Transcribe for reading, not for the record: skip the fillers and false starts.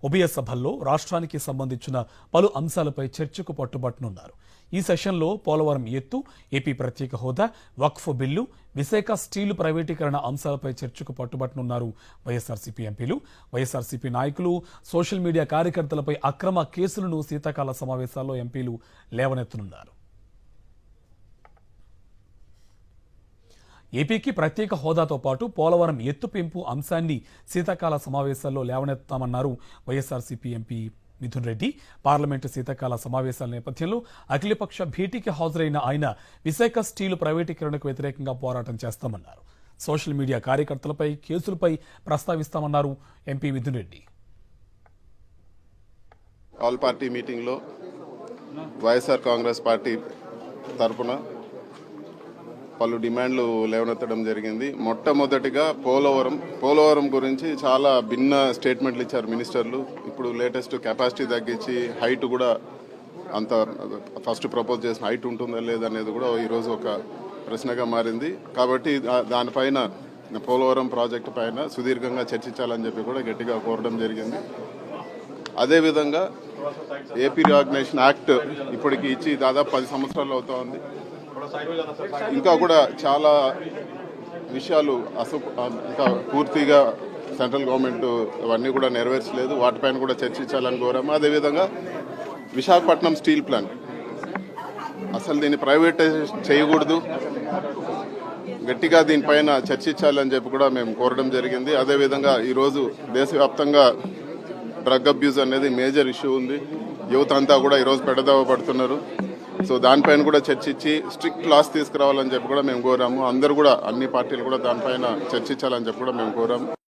ఉభయ సభల్లో రాష్ట్రానికి సంబంధించిన పలు అంశాలపై చర్చకు పట్టుబట్టనున్నారు. ఈ సెషన్లో పోలవరం ఎత్తు, ఏపీ ప్రత్యేక హోదా, వక్ఫ్ బిల్లు, విశాఖ స్టీలు ప్రైవేటీకరణ అంశాలపై చర్చకు పట్టుబట్టనున్నారు వైఎస్ఆర్సీపీ ఎంపీలు. వైఎస్ఆర్సీపీ నాయకులు, సోషల్ మీడియా కార్యకర్తలపై అక్రమ కేసులను శీతాకాల సమావేశాల్లో ఎంపీలు లేవనెత్తనున్నారు. ఏపీకి ప్రత్యేక హోదాతో పాటు పోలవరం ఎత్తు పెంపు అంశాన్ని శీతాకాల సమావేశాల్లో లేవనెత్తామన్నారు వైఎస్ఆర్సీపీ ఎంపీ మిథున్ రెడ్డి. పార్లమెంటు శీతాకాల సమావేశాల నేపథ్యంలో అఖిలపక్ష భేటీకి హాజరైన ఆయన విశాఖ స్టీలు ప్రైవేటీకరణకు వ్యతిరేకంగా పోరాటం చేస్తామన్నారు. సోషల్ మీడియా కార్యకర్తలపై కేసులపై ప్రస్తావిస్తామన్నారు MP Mithun Reddy. All party మీటింగ్లో వైఎస్ఆర్ కాంగ్రెస్ పార్టీ తరఫున పలు డిమాండ్లు లేవనెత్తడం జరిగింది. మొట్టమొదటిగా పోలవరం గురించి చాలా భిన్న స్టేట్మెంట్లు ఇచ్చారు మినిస్టర్లు. ఇప్పుడు లేటెస్ట్ కెపాసిటీ తగ్గించి హైట్ కూడా అంత ఫస్ట్ ప్రపోజ్ చేసిన హైట్ ఉంటుందా లేదనేది కూడా ఈరోజు ఒక ప్రశ్నగా మారింది. కాబట్టి దానిపైన పోలవరం ప్రాజెక్టు పైన సుదీర్ఘంగా చర్చించాలని చెప్పి కూడా గట్టిగా కోరడం జరిగింది. అదేవిధంగా ఏపీ రీఆర్గనైజేషన్ యాక్ట్ ఇప్పటికి ఇచ్చి దాదాపు 10 సంవత్సరాలు అవుతా ఉంది. ఇంకా కూడా చాలా విషయాలు ఇంకా పూర్తిగా సెంట్రల్ గవర్నమెంట్ అవన్నీ కూడా నెరవేర్చలేదు. వాటిపైన కూడా చర్చించాలని కోరాము. అదేవిధంగా విశాఖపట్నం స్టీల్ ప్లాంట్ అసలు దీన్ని ప్రైవేటైజేషన్ చేయకూడదు, గట్టిగా దీనిపైన చర్చించాలని చెప్పి కూడా మేము కోరడం జరిగింది. అదేవిధంగా ఈరోజు దేశవ్యాప్తంగా డ్రగ్ అబ్యూజ్ అనేది మేజర్ ఇష్యూ ఉంది. యువత అంతా కూడా ఈరోజు పెడదవ పడుతున్నారు. సో దానిపైన కూడా చర్చించి స్ట్రిక్ట్ లాస్ తీసుకురావాలని చెప్పి కూడా మేము కోరాము. అందరూ కూడా అన్ని పార్టీలు కూడా దానిపైన చర్చించాలని చెప్పి కూడా మేము కోరాము.